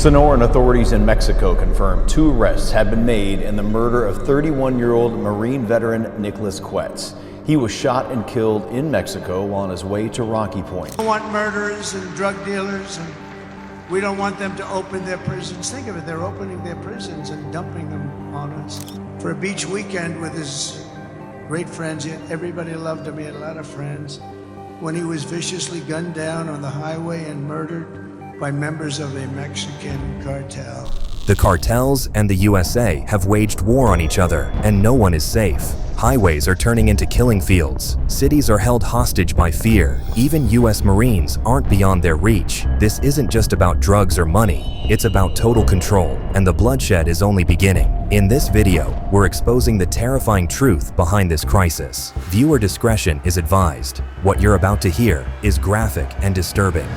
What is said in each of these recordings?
Sonoran authorities in Mexico confirmed 2 arrests had been made in the murder of 31-year-old Marine veteran Nicholas Quetz. He was shot and killed in Mexico while on his way to Rocky Point. We don't want murderers and drug dealers, and we don't want them to open their prisons. Think of it, they're opening their prisons and dumping them on us. For a beach weekend with his great friends, everybody loved him, he had a lot of friends. When he was viciously gunned down on the highway and murdered by members of a Mexican cartel. The cartels and the USA have waged war on each other, and no one is safe. Highways are turning into killing fields. Cities are held hostage by fear. Even U.S. Marines aren't beyond their reach. This isn't just about drugs or money. It's about total control, and the bloodshed is only beginning. In this video, we're exposing the terrifying truth behind this crisis. Viewer discretion is advised. What you're about to hear is graphic and disturbing.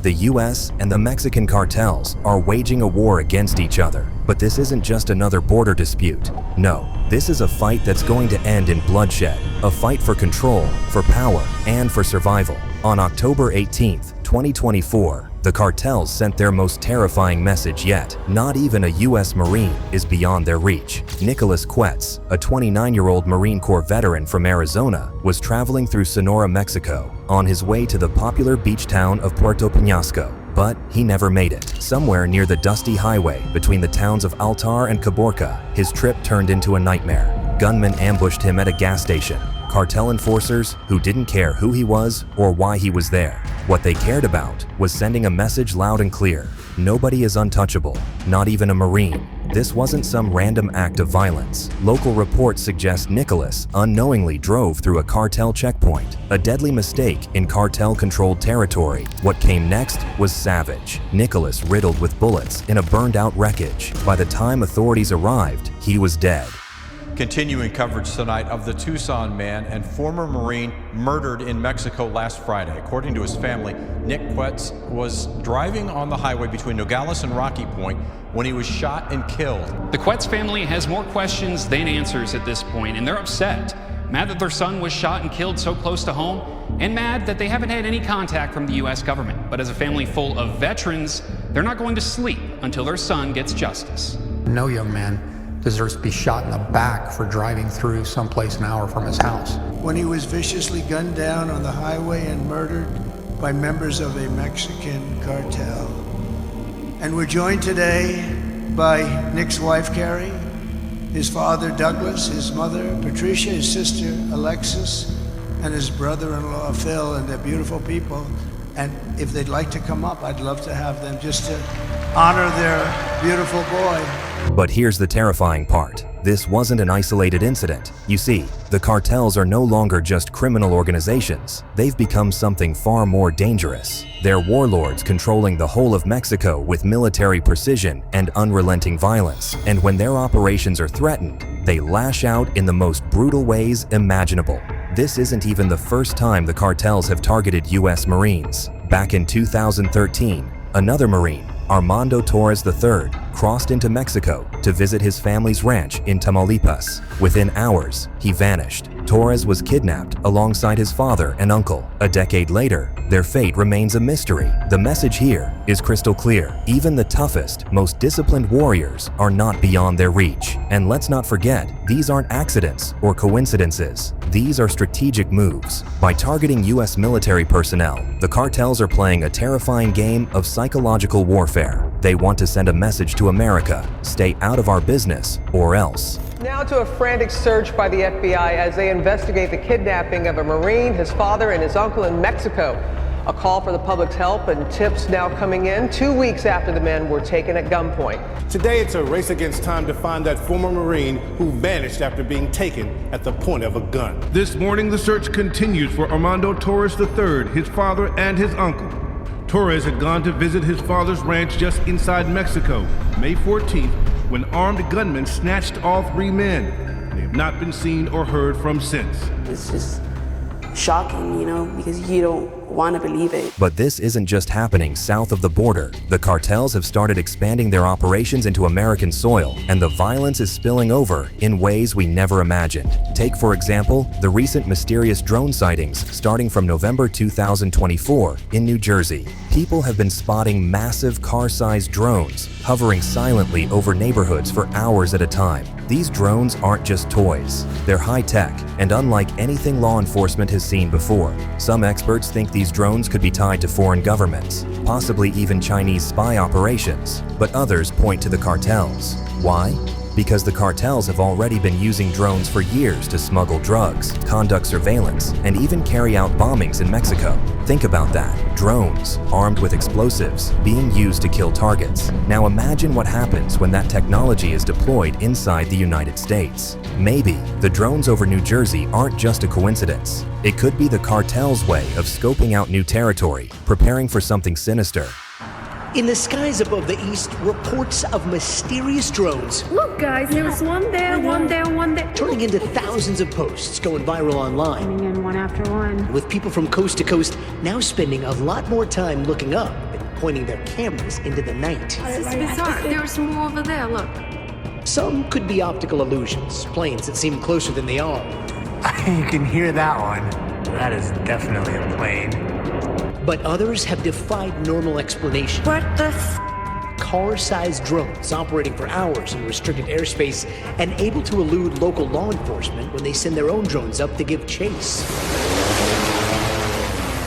The U.S. and the Mexican cartels are waging a war against each other. But this isn't just another border dispute. No, this is a fight that's going to end in bloodshed. A fight for control, for power, and for survival. On October 18th, 2024, the cartels sent their most terrifying message yet. Not even a U.S. Marine is beyond their reach. Nicholas Quetz, a 29-year-old Marine Corps veteran from Arizona, was traveling through Sonora, Mexico, on his way to the popular beach town of Puerto Peñasco. But he never made it. Somewhere near the dusty highway between the towns of Altar and Caborca, his trip turned into a nightmare. Gunmen ambushed him at a gas station. Cartel enforcers who didn't care who he was or why he was there. What they cared about was sending a message loud and clear. Nobody is untouchable, not even a Marine. This wasn't some random act of violence. Local reports suggest Nicholas unknowingly drove through a cartel checkpoint, a deadly mistake in cartel-controlled territory. What came next was savage. Nicholas riddled with bullets in a burned-out wreckage. By the time authorities arrived, he was dead. Continuing coverage tonight of the Tucson man and former Marine murdered in Mexico last Friday. According to his family, Nick Quetz was driving on the highway between Nogales and Rocky Point when he was shot and killed. The Quetz family has more questions than answers at this point, and they're upset. Mad that their son was shot and killed so close to home, and mad that they haven't had any contact from the U.S. government. But as a family full of veterans, they're not going to sleep until their son gets justice. No young man deserves to be shot in the back for driving through someplace an hour from his house. When he was viciously gunned down on the highway and murdered by members of a Mexican cartel. And we're joined today by Nick's wife, Carrie, his father, Douglas, his mother, Patricia, his sister, Alexis, and his brother-in-law, Phil, and they're beautiful people. And if they'd like to come up, I'd love to have them just to honor their beautiful boy. But here's the terrifying part. This wasn't an isolated incident. You see, the cartels are no longer just criminal organizations. They've become something far more dangerous. They're warlords controlling the whole of Mexico with military precision and unrelenting violence. And when their operations are threatened, they lash out in the most brutal ways imaginable. This isn't even the first time the cartels have targeted U.S. Marines. Back in 2013, another Marine, Armando Torres III, crossed into Mexico to visit his family's ranch in Tamaulipas. Within hours, he vanished. Torres was kidnapped alongside his father and uncle. A decade later, their fate remains a mystery. The message here is crystal clear. Even the toughest, most disciplined warriors are not beyond their reach. And let's not forget, these aren't accidents or coincidences. These are strategic moves. By targeting U.S. military personnel, the cartels are playing a terrifying game of psychological warfare. They want to send a message to America: stay out of our business or else. Now to a frantic search by the FBI as they investigate the kidnapping of a Marine, his father, and his uncle in Mexico. A call for the public's help and tips now coming in 2 weeks after the men were taken at gunpoint. Today it's a race against time to find that former Marine who vanished after being taken at the point of a gun. This morning the search continues for Armando Torres III, his father and his uncle. Torres had gone to visit his father's ranch just inside Mexico, May 14th, when armed gunmen snatched all 3 men. They have not been seen or heard from since. It's just shocking, you know, because you don't want to believe it. But this isn't just happening south of the border. The cartels have started expanding their operations into American soil, and the violence is spilling over in ways we never imagined. Take, for example, the recent mysterious drone sightings starting from November 2024 in New Jersey. People have been spotting massive car-sized drones hovering silently over neighborhoods for hours at a time. These drones aren't just toys. They're high-tech and unlike anything law enforcement has seen before. Some experts think these drones could be tied to foreign governments, possibly even Chinese spy operations, but others point to the cartels. Why? Because the cartels have already been using drones for years to smuggle drugs, conduct surveillance, and even carry out bombings in Mexico. Think about that. Drones, armed with explosives, being used to kill targets. Now imagine what happens when that technology is deployed inside the United States. Maybe the drones over New Jersey aren't just a coincidence. It could be the cartel's way of scoping out new territory, preparing for something sinister. In the skies above the east, reports of mysterious drones. Look, guys, there's one there, one there, one there. Turning into thousands of posts going viral online. Coming in one after one. With people from coast to coast now spending a lot more time looking up and pointing their cameras into the night. This is bizarre. There's more over there, look. Some could be optical illusions, planes that seem closer than they are. You can hear that one. That is definitely a plane. But others have defied normal explanation. What the Car-sized drones operating for hours in restricted airspace and able to elude local law enforcement when they send their own drones up to give chase.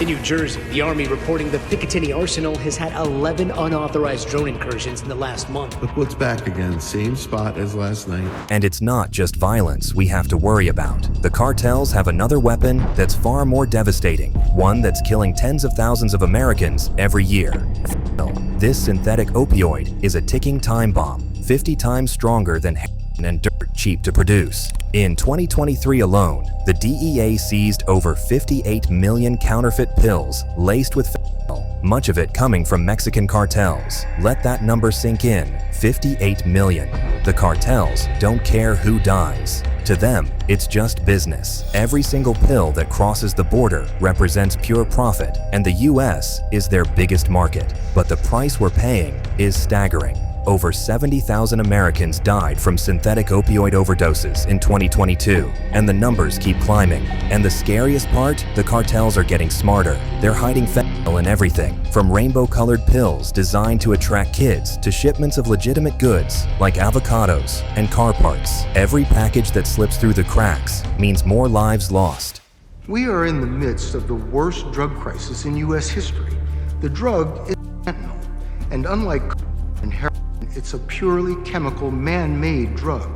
In New Jersey, the Army reporting the Picatinny Arsenal has had 11 unauthorized drone incursions in the last month. Look what's back again, same spot as last night. And it's not just violence we have to worry about. The cartels have another weapon that's far more devastating, one that's killing tens of thousands of Americans every year. This synthetic opioid is a ticking time bomb, 50 times stronger than heroin and dirt cheap to produce. In 2023 alone, the DEA seized over 58 million counterfeit pills laced with fentanyl, much of it coming from Mexican cartels. Let that number sink in, 58 million. The cartels don't care who dies. To them, it's just business. Every single pill that crosses the border represents pure profit, and the U.S. is their biggest market. But the price we're paying is staggering. Over 70,000 Americans died from synthetic opioid overdoses in 2022, and the numbers keep climbing. And the scariest part, the cartels are getting smarter. They're hiding fentanyl in everything, from rainbow-colored pills designed to attract kids to shipments of legitimate goods like avocados and car parts. Every package that slips through the cracks means more lives lost. We are in the midst of the worst drug crisis in U.S. history. The drug is fentanyl, and unlike and heroin, it's a purely chemical, man-made drug.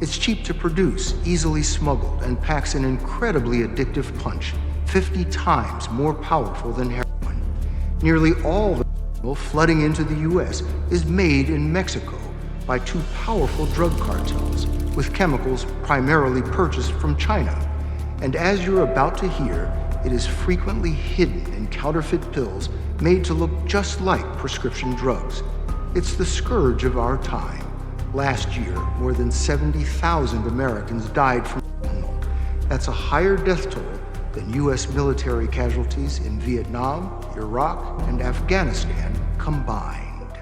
It's cheap to produce, easily smuggled, and packs an incredibly addictive punch, 50 times more powerful than heroin. Nearly all the fentanyl flooding into the U.S. is made in Mexico by two powerful drug cartels, with chemicals primarily purchased from China. And as you're about to hear, it is frequently hidden in counterfeit pills made to look just like prescription drugs. It's the scourge of our time. Last year, more than 70,000 Americans died from fentanyl. That's a higher death toll than U.S. military casualties in Vietnam, Iraq, and Afghanistan combined.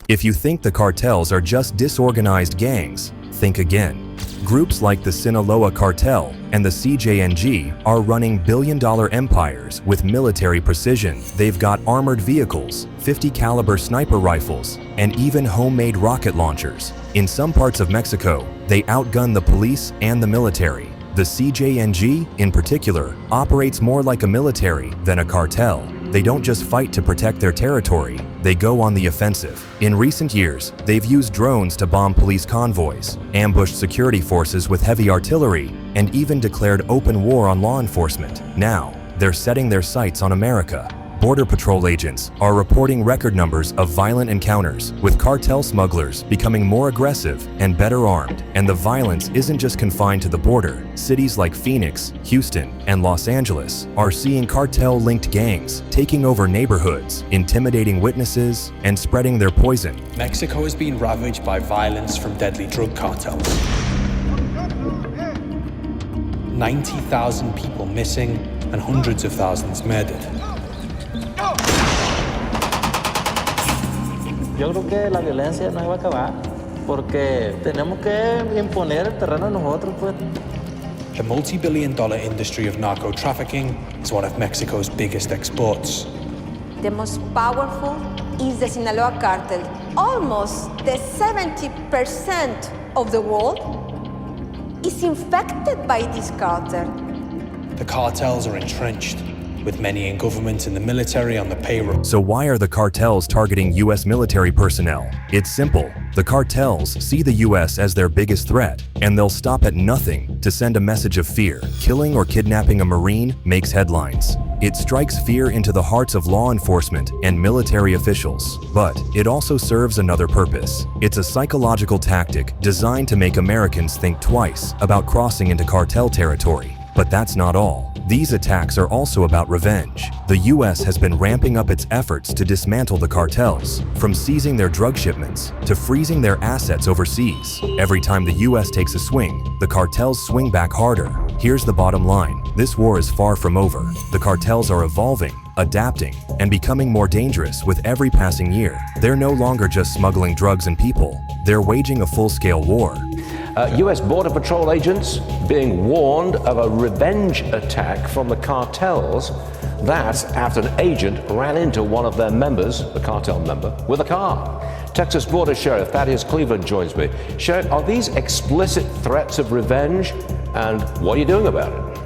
If you think the cartels are just disorganized gangs, think again. Groups like the Sinaloa Cartel and the CJNG are running billion-dollar empires with military precision. They've got armored vehicles, 50 caliber sniper rifles, and even homemade rocket launchers. In some parts of Mexico, they outgun the police and the military. The CJNG, in particular, operates more like a military than a cartel. They don't just fight to protect their territory, they go on the offensive. In recent years, they've used drones to bomb police convoys, ambushed security forces with heavy artillery, and even declared open war on law enforcement. Now, they're setting their sights on America. Border Patrol agents are reporting record numbers of violent encounters, with cartel smugglers becoming more aggressive and better armed. And the violence isn't just confined to the border. Cities like Phoenix, Houston, and Los Angeles are seeing cartel-linked gangs taking over neighborhoods, intimidating witnesses, and spreading their poison. Mexico is being ravaged by violence from deadly drug cartels. 90,000 people missing and hundreds of thousands murdered. Yo creo que la violencia no va a acabar porque tenemos que imponer el terreno a nosotros, pues. The multi-billion-dollar industry of narco-trafficking is one of Mexico's biggest exports. The most powerful is the Sinaloa cartel. Almost the 70% of the world is infected by this cartel. The cartels are entrenched, with many in government and the military on the payroll. So why are the cartels targeting U.S. military personnel? It's simple. The cartels see the U.S. as their biggest threat, and they'll stop at nothing to send a message of fear. Killing or kidnapping a Marine makes headlines. It strikes fear into the hearts of law enforcement and military officials. But it also serves another purpose. It's a psychological tactic designed to make Americans think twice about crossing into cartel territory. But that's not all. These attacks are also about revenge. The U.S. has been ramping up its efforts to dismantle the cartels, from seizing their drug shipments to freezing their assets overseas. Every time the U.S. takes a swing, the cartels swing back harder. Here's the bottom line. This war is far from over. The cartels are evolving, adapting, and becoming more dangerous with every passing year. They're no longer just smuggling drugs and people. They're waging a full-scale war. U.S. Border Patrol agents being warned of a revenge attack from the cartels. That after an agent ran into one of their members, the cartel member, with a car. Texas Border Sheriff Thaddeus Cleveland joins me. Sheriff, are these explicit threats of revenge, and what are you doing about it?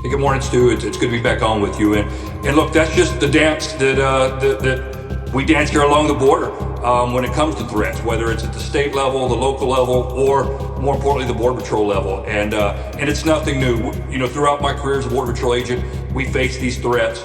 Hey, good morning, Stu. It's good to be back on with you. And look, that's just the dance that we dance here along the border. When it comes to threats, whether it's at the state level, the local level, or more importantly, the Border Patrol level. And it's nothing new. You know, throughout my career as a Border Patrol agent, we face these threats.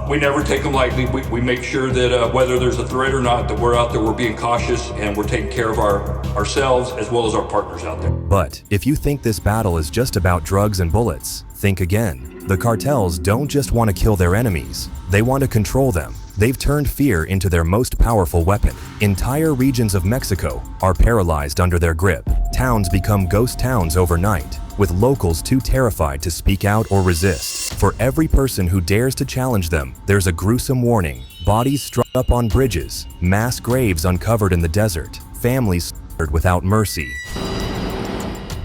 We never take them lightly. We make sure that whether there's a threat or not, that we're out there, we're being cautious, and we're taking care of ourselves as well as our partners out there. But if you think this battle is just about drugs and bullets, think again. The cartels don't just want to kill their enemies, they want to control them. They've turned fear into their most powerful weapon. Entire regions of Mexico are paralyzed under their grip. Towns become ghost towns overnight, with locals too terrified to speak out or resist. For every person who dares to challenge them, there's a gruesome warning. Bodies strung up on bridges, mass graves uncovered in the desert, families slaughtered without mercy.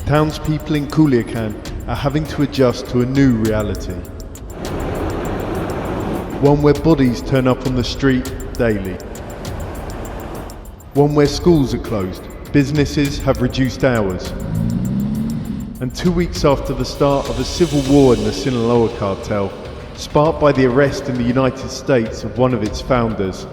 Townspeople in Culiacan are having to adjust to a new reality. One where bodies turn up on the street daily. One where schools are closed, businesses have reduced hours. And 2 weeks after the start of a civil war in the Sinaloa cartel, sparked by the arrest in the United States of one of its founders,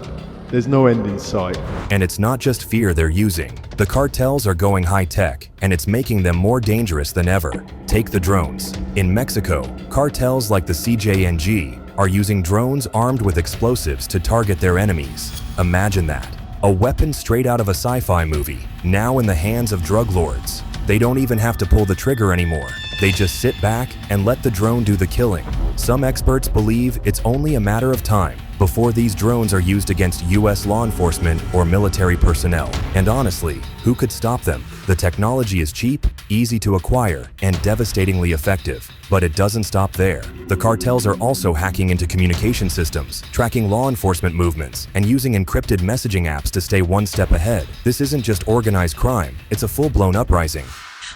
there's no end in sight. And it's not just fear they're using. The cartels are going high-tech, and it's making them more dangerous than ever. Take the drones. In Mexico, cartels like the CJNG are using drones armed with explosives to target their enemies. Imagine that. A weapon straight out of a sci-fi movie, now in the hands of drug lords. They don't even have to pull the trigger anymore. They just sit back and let the drone do the killing. Some experts believe it's only a matter of time before these drones are used against U.S. law enforcement or military personnel. And honestly, who could stop them? The technology is cheap, easy to acquire, and devastatingly effective. But it doesn't stop there. The cartels are also hacking into communication systems, tracking law enforcement movements, and using encrypted messaging apps to stay one step ahead. This isn't just organized crime, it's a full-blown uprising.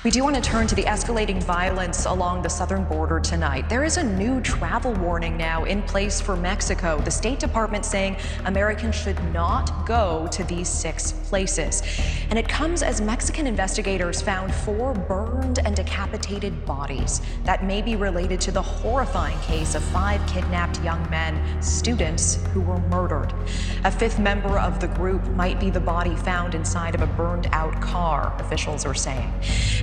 We do want to turn to the escalating violence along the southern border tonight. There is a new travel warning now in place for Mexico. The State Department saying Americans should not go to these 6 places. And it comes as Mexican investigators found 4 burned and decapitated bodies that may be related to the horrifying case of 5 kidnapped young men, students who were murdered. A 5th member of the group might be the body found inside of a burned out car, officials are saying.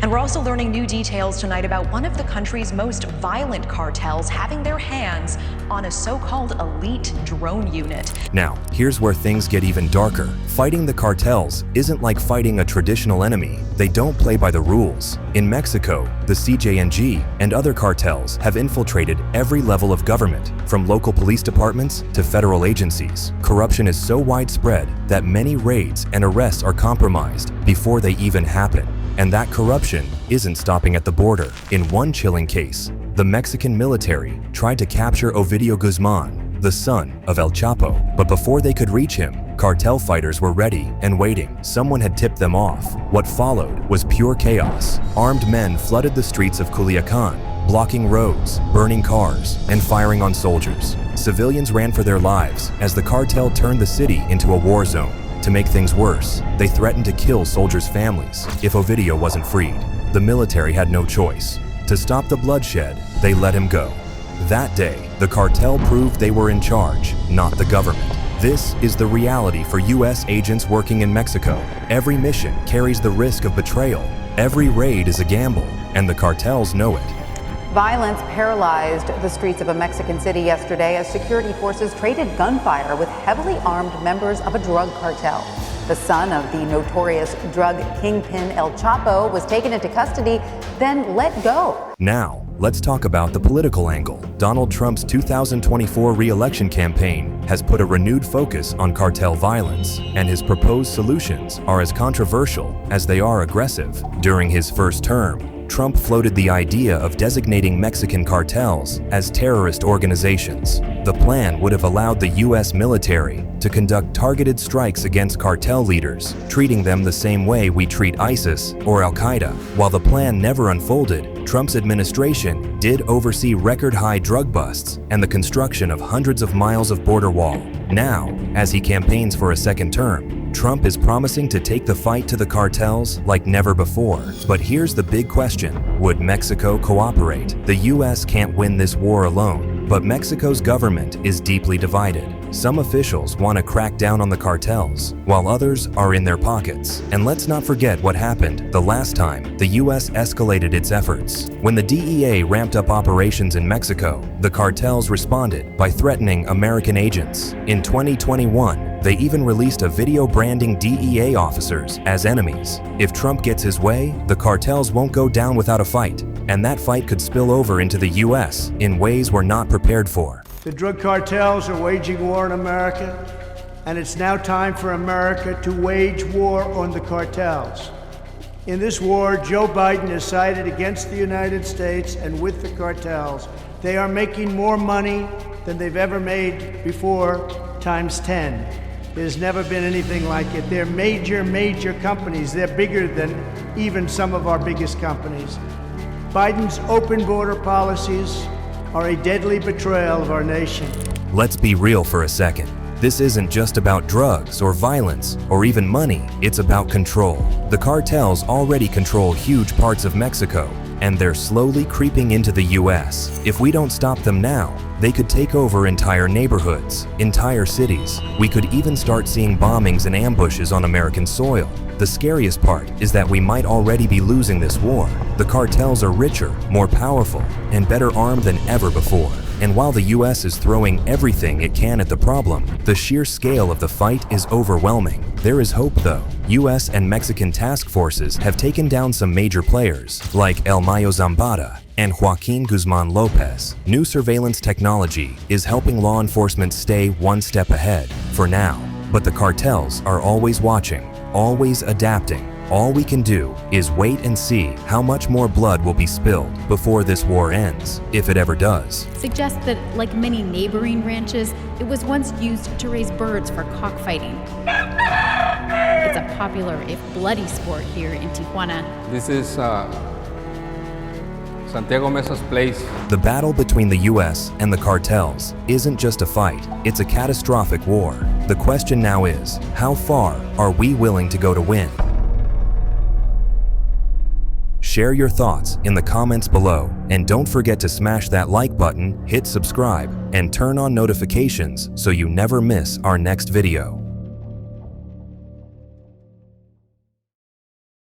And we're also learning new details tonight about one of the country's most violent cartels having their hands on a so-called elite drone unit. Now, here's where things get even darker. Fighting the cartels isn't like fighting a traditional enemy. They don't play by the rules. In Mexico, the CJNG and other cartels have infiltrated every level of government, from local police departments to federal agencies. Corruption is so widespread that many raids and arrests are compromised before they even happen. And that corruption isn't stopping at the border. In one chilling case, the Mexican military tried to capture Ovidio Guzman, the son of El Chapo. But before they could reach him, cartel fighters were ready and waiting. Someone had tipped them off. What followed was pure chaos. Armed men flooded the streets of Culiacan, blocking roads, burning cars, and firing on soldiers. Civilians ran for their lives as the cartel turned the city into a war zone. To make things worse, they threatened to kill soldiers' families if Ovidio wasn't freed. The military had no choice. To stop the bloodshed, they let him go. That day, the cartel proved they were in charge, not the government. This is the reality for U.S. agents working in Mexico. Every mission carries the risk of betrayal. Every raid is a gamble, and the cartels know it. Violence paralyzed the streets of a Mexican city yesterday as security forces traded gunfire with heavily armed members of a drug cartel. The son of the notorious drug kingpin El Chapo was taken into custody, then let go. Now, let's talk about the political angle. Donald Trump's 2024 re-election campaign has put a renewed focus on cartel violence, and his proposed solutions are as controversial as they are aggressive. During his first term, Trump floated the idea of designating Mexican cartels as terrorist organizations. The plan would have allowed the U.S. military to conduct targeted strikes against cartel leaders, treating them the same way we treat ISIS or Al-Qaeda. While the plan never unfolded, Trump's administration did oversee record-high drug busts and the construction of hundreds of miles of border wall. Now, as he campaigns for a second term, Trump is promising to take the fight to the cartels like never before. But here's the big question: would Mexico cooperate? The U.S. can't win this war alone, but Mexico's government is deeply divided. Some officials want to crack down on the cartels, while others are in their pockets. And let's not forget what happened the last time the U.S. escalated its efforts. When the DEA ramped up operations in Mexico, the cartels responded by threatening American agents. In 2021, they even released a video branding DEA officers as enemies. If Trump gets his way, the cartels won't go down without a fight, and that fight could spill over into the U.S. in ways we're not prepared for. The drug cartels are waging war in America, and it's now time for America to wage war on the cartels. In this war, Joe Biden has sided against the United States and with the cartels. They are making more money than they've ever made before, times 10. There's never been anything like it. They're major companies. They're bigger than even some of our biggest companies. Biden's open border policies are a deadly betrayal of our nation. Let's be real for a second. This isn't just about drugs or violence or even money. It's about control. The cartels already control huge parts of Mexico, and they're slowly creeping into the U.S. If we don't stop them now, they could take over entire neighborhoods, entire cities. We could even start seeing bombings and ambushes on American soil. The scariest part is that we might already be losing this war. The cartels are richer, more powerful, and better armed than ever before. And while the U.S. is throwing everything it can at the problem, the sheer scale of the fight is overwhelming. There is hope though. U.S. and Mexican task forces have taken down some major players, like El Mayo Zambada and Joaquin Guzman Lopez. New surveillance technology is helping law enforcement stay one step ahead, for now. But the cartels are always watching, always adapting. All we can do is wait and see how much more blood will be spilled before this war ends, if it ever does. Suggests that, like many neighboring ranches, it was once used to raise birds for cockfighting. It's a popular, if bloody, sport here in Tijuana. This is Santiago Mesa's place. The battle between the U.S. and the cartels isn't just a fight, it's a catastrophic war. The question now is, how far are we willing to go to win? Share your thoughts in the comments below, and don't forget to smash that like button, hit subscribe, and turn on notifications so you never miss our next video.